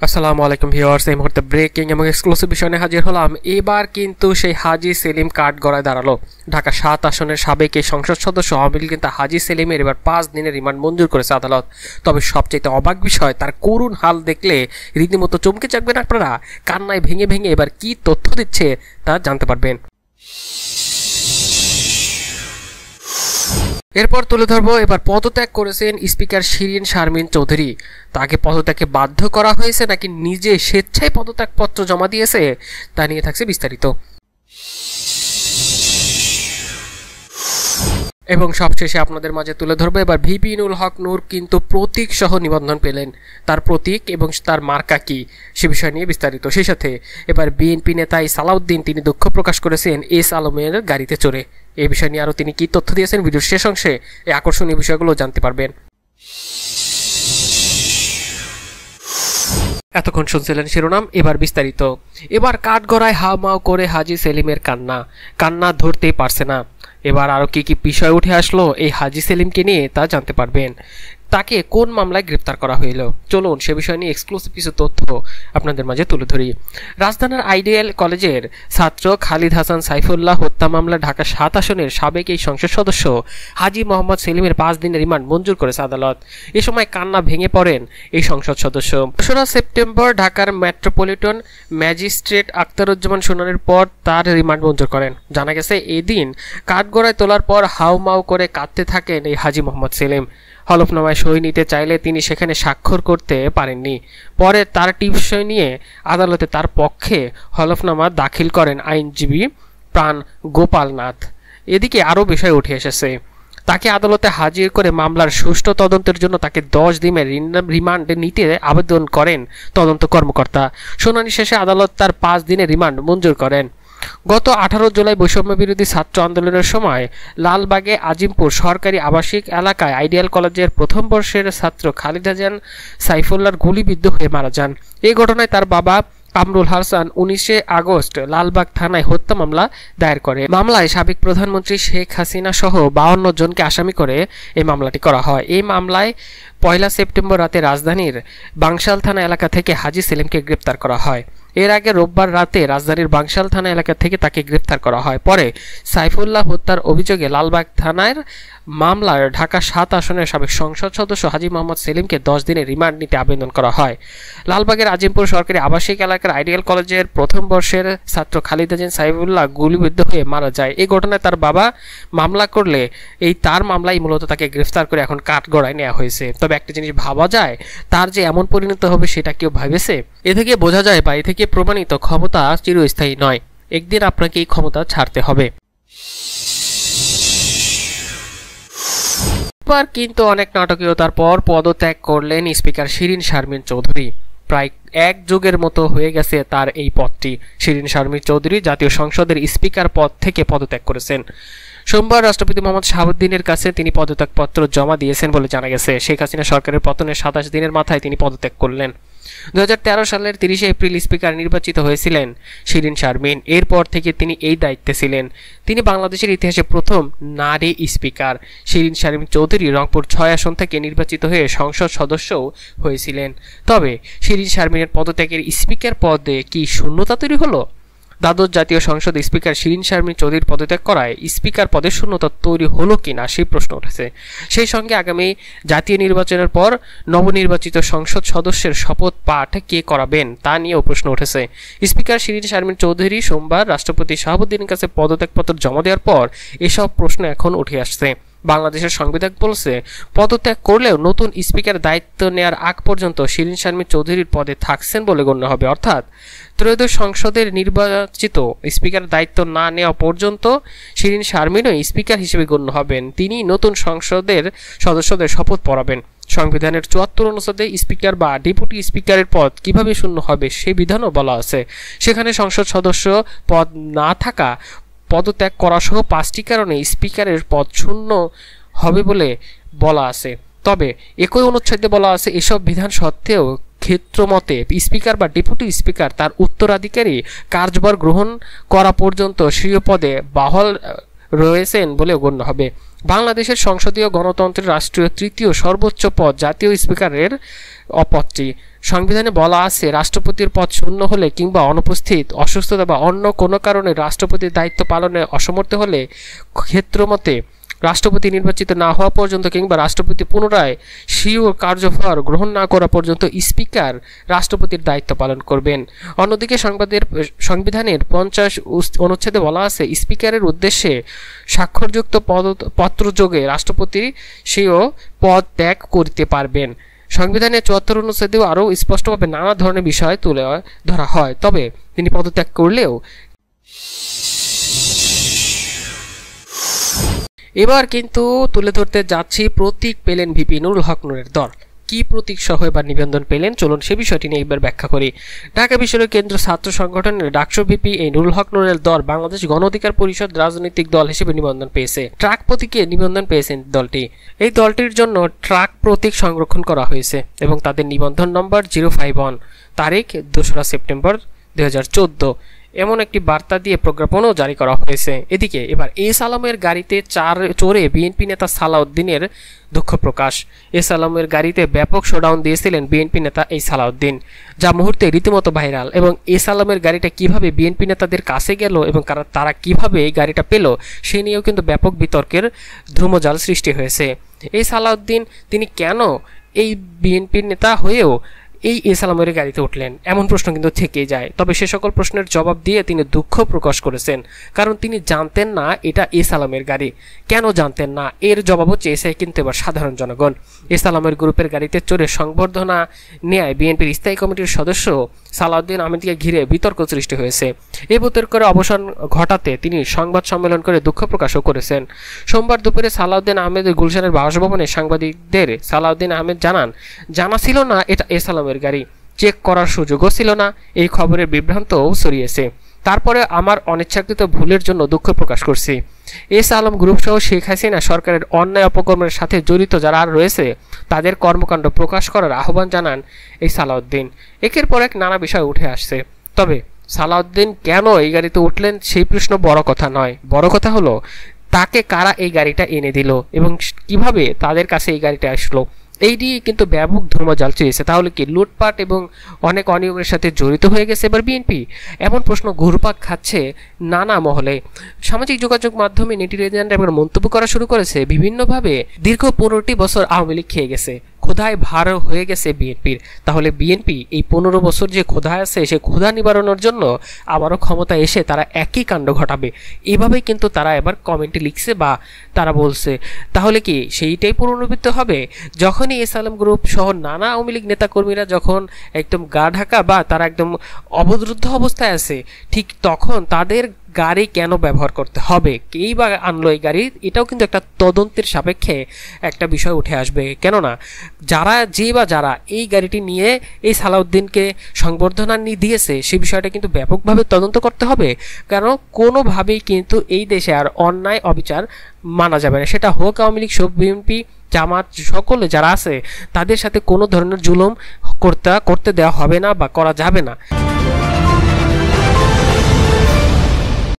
আসসালামু আলাইকুম ভিউয়ার্স, এই মুহূর্তে ব্রেকিং এবং এক্সক্লুসিভ বিষয় নিয়ে হাজির হলাম। এবার কিন্তু সেই হাজী সেলিম কাঠগড়ায় দাঁড়ালো। ঢাকা ৭ আসনের সাবেক এই সংসদ সদস্য আওয়ামী লীগ কিন্তু হাজী সেলিমের এবার ৫ দিনের রিমান্ড মঞ্জুর করেছে আদালত। তবে সবচেয়ে অবাক বিষয়, তার করুণ হাল দেখলে রীতিমতো চমকে যাবেন আপনারা। কান্নায় ভেঙে ভেঙে এবার কি তথ্য দিচ্ছে তা জানতে পারবেন। এরপর তুলে ধরবো, এবার পদত্যাগ করেছেন স্পিকার শিরিন শারমিন চৌধুরী। তাকে পদত্যাগে বাধ্য করা হয়েছে নাকি নিজে স্বেচ্ছায় পদত্যাগপত্র জমা দিয়েছে, তা নিয়ে থাকছে বিস্তারিত। এবং সবশেষে আপনাদের মাঝে তুলে ধরবো, এবার ভিপি নুরুল হক নূর কিন্তু প্রতীক সহ নিবন্ধন পেলেন। তার প্রতীক এবং তার মার্কা কি সে বিষয় নিয়ে বিস্তারিত। সেই সাথে এবার বিএনপি নেতা সালাউদ্দিন তিনি দুঃখ প্রকাশ করেছেন এস আলমের গাড়িতে চড়ে। এই বিষয় নিয়ে আরও তিনি কি তথ্য দিয়েছেন, ভিডিওর শেষ অংশে এই আকর্ষণীয় বিষয়গুলো জানতে পারবেন। এতক্ষণ শুনছিলেন শিরোনাম, এবার বিস্তারিত। এবার কাঠগড়ায় হাওমাও করে হাজী সেলিমের কান্না ধরতেই পারছে না। এবার আরও কি কি বিষয় উঠে আসলো এই হাজী সেলিমকে নিয়ে তা জানতে পারবেন। তাকে কোন মামলায় গ্রেপ্তার করা হইল, চলুন সে বিষয় নিয়ে এক্সক্লুসিভ কিছু তথ্য আপনাদের মাঝে তুলে ধরি। রাজধানীর আইডিয়াল কলেজের ছাত্র খালিদ হাসান সাইফুল্লাহ হত্যা মামলা ঢাকা ৭ আসনের সাবেক এই সংসদ সদস্য হাজী মোহাম্মদ সেলিমের ৫ দিনের রিমান্ড মঞ্জুর করেছে আদালত। এ সময় কান্না ভেঙে পড়েন এই সংসদ সদস্য। ২রা সেপ্টেম্বর ঢাকার মেট্রোপলিটন ম্যাজিস্ট্রেট আখতারুজ্জামান শুনানির পর তার রিমান্ড মঞ্জুর করেন। জানা গেছে এদিন কাঠগড়ায় তোলার পর হাউমাউ করে কাঁদতে থাকেন এই হাজী মোহাম্মদ সেলিম। হলফনামায় সই নিতে চাইলে তিনি সেখানে স্বাক্ষর করতে পারেননি। পরে তার টিপস নিয়ে আদালতে তার পক্ষে হলফনামা দাখিল করেন আইনজীবী প্রাণ গোপালনাথ। এদিকে আরও বিষয় উঠে এসেছে। তাকে আদালতে হাজির করে মামলার সুষ্ঠু তদন্তের জন্য তাকে ১০ দিনের রিমান্ডে নিতে আবেদন করেন তদন্ত কর্মকর্তা। শুনানি শেষে আদালত তার ৫ দিনের রিমান্ড মঞ্জুর করেন। গত ১৮ জুলাই বৈষম্য বিরোধী ছাত্র আন্দোলনের সময় লালবাগে আজিমপুর সরকারি আবাসিক এলাকায় আইডিয়াল কলেজের প্রথম বর্ষের ছাত্র খালিদ হাসান সাইফুল্লাহর গুলিবিদ্ধ হয়ে মারা যান। এই ঘটনায় তার বাবা কামরুল হাসান ১৯ আগস্ট লালবাগ থানায় হত্যা মামলা দায়ের করে। মামলায় সাবেক প্রধানমন্ত্রী শেখ হাসিনা সহ ৫২ জনকে আসামি করে এই মামলাটি করা হয়। এই মামলায় ১ সেপ্টেম্বর রাতে রাজধানীর বাংশাল থানা এলাকা থেকে হাজী সেলিমকে গ্রেপ্তার করা হয়। এর আগে রোববার রাতে রাজধানীর বাংশাল থানা এলাকা থেকে তাকে গ্রেপ্তার করা হয়। পরে সাইফুল্লাহ হত্যার অভিযোগে লালবাগ থানার মামলার ঢাকা ৭ আসনের সাবেক সংসদ সদস্য হাজী মোহাম্মদ সেলিমকে ১০ দিনের রিমান্ড নিতে আবেদন করা হয়। লালবাগের আজিমপুর সরকারি আবাসিক এলাকার আইডিয়াল কলেজের প্রথম বর্ষের ছাত্র খালিদ হাসান সাইফুল্লাহ গুলিবিদ্ধ হয়ে মারা যায়। এই ঘটনায় তার বাবা মামলা করলে তার মামলায় মূলত তাকে গ্রেফতার করে এখন কাঠগড়ায় নেওয়া হয়েছে। তবে একটা জিনিস ভাবা যায়, তার যে এমন পরিণত হবে সেটা কেউ ভেবেছে? এ থেকে বোঝা যায় বা এ থেকে প্রমাণিত ক্ষমতা চিরস্থায়ী নয়, একদিন আপনাকে এই ক্ষমতা ছাড়তে হবে। কিন্তু অনেক নাটকীয়তার পর পদত্যাগ করলেন স্পিকার শিরিন শারমিন চৌধুরী। প্রায় এক যুগের মতো হয়ে গেছে তার এই পদটি। শিরিন শারমিন চৌধুরী জাতীয় সংসদের স্পিকার পদ থেকে পদত্যাগ করেছেন। সোমবার রাষ্ট্রপতি মোহাম্মদ শাহাবুদ্দিনের কাছে তিনি পদত্যাগপত্র জমা দিয়েছেন বলে জানা গেছে। শেখ হাসিনা সরকারের পতনের ২৭ দিনের মাথায় তিনি পদত্যাগ করলেন। ২০১৩ সালের ৩০ এপ্রিল স্পিকার নির্বাচিত হয়েছিলেন শিরিন শারমিন। এরপর থেকে তিনি এই দায়িত্বে ছিলেন। তিনি বাংলাদেশের ইতিহাসে প্রথম নারী স্পিকার। শিরিন শারমিন চৌধুরী রংপুর ৬ আসন থেকে নির্বাচিত হয়ে সংসদ সদস্যও হয়েছিলেন। তবে শিরিন শারমিনের পদত্যাগের স্পিকার পদে কি শূন্যতা তৈরি হলো? দ্বাদশ জাতীয় সংসদ স্পিকার শিরিন শারমিন চৌধুরীর পদত্যাগ করায় স্পিকার পদে শূন্যতা তৈরি হলো কিনা সেই প্রশ্ন উঠেছে। সেই সঙ্গে আগামী জাতীয় নির্বাচনের পর নবনির্বাচিত সংসদ সদস্যের শপথ পাঠ কে করাবেন তা নিয়েও প্রশ্ন উঠেছে। স্পিকার শিরিন শারমিন চৌধুরী সোমবার রাষ্ট্রপতি শাহাবুদ্দিনের কাছে পদত্যাগপত্র জমা দেওয়ার পর এসব প্রশ্ন এখন উঠে আসছে। বাংলাদেশের সংবিধান বলছে, পদত্যাগ করলেও নতুন স্পিকার দায়িত্ব নেওয়ার আগ পর্যন্ত শিরিন শারমিন চৌধুরীর পদে থাকছেন বলে গণ্য হবে। অর্থাৎ ত্রয়োদশ সংসদের নির্বাচিত স্পিকার দায়িত্ব না নেওয়া পর্যন্ত শিরিন শারমিনও স্পিকার হিসেবে গণ্য হবেন। তিনি নতুন সংসদের সদস্যদের শপথ পড়াবেন। সংবিধানের ৭৪ অনুচ্ছেদে স্পিকার বা ডেপুটি স্পিকারের পদ কিভাবে শূন্য হবে সে বিধানও বলা আছে। সেখানে সংসদ সদস্য পদ না থাকা, পদত্যাগ করা সহ ৫টি কারণে স্পিকারের পদ শূন্য হবে বলে বলা আছে। তবে একই অনুচ্ছেদে বলা আছে, এসব বিধান সত্ত্বেও ক্ষেত্রমতে স্পিকার বা ডেপুটি স্পিকার তার উত্তরাধিকারী কার্যভার গ্রহণ করা পর্যন্ত স্বীয় পদে বহাল রয়েছেন বলে গণ্য হবে। বাংলাদেশের সংসদীয় গণতন্ত্রের রাষ্ট্রীয় তৃতীয় সর্বোচ্চ পদ জাতীয় স্পিকারের পদটি। সংবিধানে বলা আছে, রাষ্ট্রপতির পদ শূন্য হলে কিংবা অনুপস্থিত, অসুস্থতা বা অন্য কোনো কারণে রাষ্ট্রপতির দায়িত্ব পালনে অসমর্থ হলে ক্ষেত্রমতে রাষ্ট্রপতি নির্বাচিত না হওয়া পর্যন্ত কিংবা রাষ্ট্রপতি পুনরায় স্বীয় কার্যভার গ্রহণ না করা পর্যন্ত স্পিকার রাষ্ট্রপতির দায়িত্ব পালন করবেন। অন্যদিকে সংবিধানের 50 অনুচ্ছেদে বলা আছে, স্পিকারের উদ্দেশ্যে স্বাক্ষরযুক্ত পত্রযোগে রাষ্ট্রপতি স্বীয় পদ ত্যাগ করতে পারবেন। সংবিধানের 74 অনুচ্ছেদেও আরও স্পষ্টভাবে নানা ধরনের বিষয় তুলে ধরা হয়, তবে তিনি পদত্যাগ করলেও। এবার কিন্তু তুলে ধরতে যাচ্ছি প্রতীক পেলেন ভিপি নুরুল হক নূরের দল। কি প্রতীক সহ এবার নিবন্ধন পেলেন, চলুন সে বিষয়টি নিয়ে একবার ব্যাখ্যা করি। ঢাকা বিশ্ববিদ্যালয় কেন্দ্র ছাত্র সংগঠনের ডাকসু ভিপি এই নুরুল হক নূরের দল বাংলাদেশ গণ অধিকার পরিষদ রাজনৈতিক দল হিসেবে নিবন্ধন পেয়েছে। ট্রাক প্রতীকে নিবন্ধন পেয়েছেন দলটি। এই দলটির জন্য ট্রাক প্রতীক সংরক্ষণ করা হয়েছে এবং তাদের নিবন্ধন নম্বর 051, তারিখ 2রা সেপ্টেম্বর 2014। এমন একটি বার্তা দিয়ে প্রজ্ঞাপনও জারি করা হয়েছে। এদিকে এবার এস আলমের গাড়িতে চড়ে বিএনপি নেতা সালাউদ্দিনের দুঃখ প্রকাশ। এস আলমের গাড়িতে ব্যাপক শোডাউন দিয়েছিলেন বিএনপি নেতা এই সালাউদ্দিন, যা মুহূর্তে রীতিমতো ভাইরাল। এবং এস আলমের গাড়িটা কিভাবে বিএনপি নেতাদের কাছে গেল এবং তারা কিভাবে এই গাড়িটা পেল, সে নিয়েও কিন্তু ব্যাপক বিতর্কের ধ্রুমজাল সৃষ্টি হয়েছে। এই সালাউদ্দিন তিনি কেন এই বিএনপির নেতা হয়েও এই এস আলমের গাড়িতে উঠলেন, এমন প্রশ্ন কিন্তু থেকেই যায়। তবে সে সকল প্রশ্নের জবাব দিয়ে তিনি দুঃখ প্রকাশ করেছেন, কারণ তিনি জানতেন না এটা এস আলমের গাড়ি। কেন জানতেন না, এর জবাবও চেয়েছে কিন্তু এবার সাধারণ জনগণ। এস আলমের গ্রুপের গাড়িতে চড়ে সংবর্ধনা নেয় বিএনপির স্থায়ী কমিটির সদস্য সালাউদ্দিন আহমেদকে ঘিরে বিতর্ক সৃষ্টি হয়েছে। এই বিতর্কের অবসান ঘটাতে তিনি সংবাদ সম্মেলন করে দুঃখ প্রকাশও করেছেন। সোমবার দুপুরে সালাউদ্দিন আহমেদের গুলশানের বাসভবনে সাংবাদিকদের সালাউদ্দিন আহমেদ জানা ছিল না এটা এস আলমের গাড়ি, চেক করার সুযোগও ছিল না। এই খবরের বিভ্রান্তও ছড়িয়েছে। তারপরে আমার অনিচ্ছাকৃত ভুলের জন্য দুঃখ প্রকাশ করছি। এস আলম গ্রুপ সহ শেখ হাসিনা সরকারের অন্যায় অপকর্মের সাথে জড়িত যারা রয়েছে তাদের কর্মকাণ্ড প্রকাশ করার আহ্বান জানান এই সালাউদ্দিন। একের পর এক নানা বিষয় উঠে আসছে, তবে সালাউদ্দিন কেন এই গাড়িতে উঠলেন সেই প্রশ্ন বড় কথা নয়। বড় কথা হলো তাকে কারা এই গাড়িটা এনে দিল এবং কিভাবে তাদের কাছে এই গাড়িটা আসলো। এই দিয়ে কিন্তু ব্যাপক ধর্মজাল চলেছে। তাহলে কি লুটপাট এবং অনেক অনিয়মের সাথে জড়িত হয়ে গেছে এবার বিএনপি? এমন প্রশ্ন ঘুরপাক খাচ্ছে নানা মহলে। সামাজিক যোগাযোগ মাধ্যমে নেটিজেনরা এবার মন্তব্য করা শুরু করেছে বিভিন্নভাবে। দীর্ঘ 15টি বছর আওয়ামী লীগ খেয়ে গেছে, ক্ষুধায় ভার হয়ে গেছে বিএনপির। তাহলে বিএনপি এই 15 বছর যে ক্ষুধায় আছে সে ক্ষুধা নিবারণের জন্য আবারও ক্ষমতা এসে তারা একই কাণ্ড ঘটাবে, এভাবেই কিন্তু তারা এবার কমেন্টে লিখছে বা তারা বলছে। তাহলে কি সেইটাই পুনরাবৃত্তি হবে? যখনই এস আলম গ্রুপ সহ নানা আওয়ামী লীগ নেতাকর্মীরা যখন একদম গা ঢাকা বা তারা একদম অবরুদ্ধ অবস্থায় আছে, ঠিক তখন তাদের গাড়ি কেন ব্যবহার করতে হবে, কেই বা আনলো এই গাড়ি, এটাও কিন্তু একটা তদন্তের সাপেক্ষে একটা বিষয় উঠে আসবে। কেননা যারা এই গাড়িটি নিয়ে এই সালাউদ্দিনকে সংবর্ধনা দিয়েছে সেই বিষয়টা কিন্তু ব্যাপকভাবে তদন্ত করতে হবে। কারণ কোনোভাবেই কিন্তু এই দেশে আর অন্যায় অবিচার মানা যাবে না, সেটা হোক আওয়ামী লীগ, সব বিএনপি, জামাত, সকলে যারা আছে তাদের সাথে কোনো ধরনের জুলুম করতে দেওয়া হবে না বা করা যাবে না।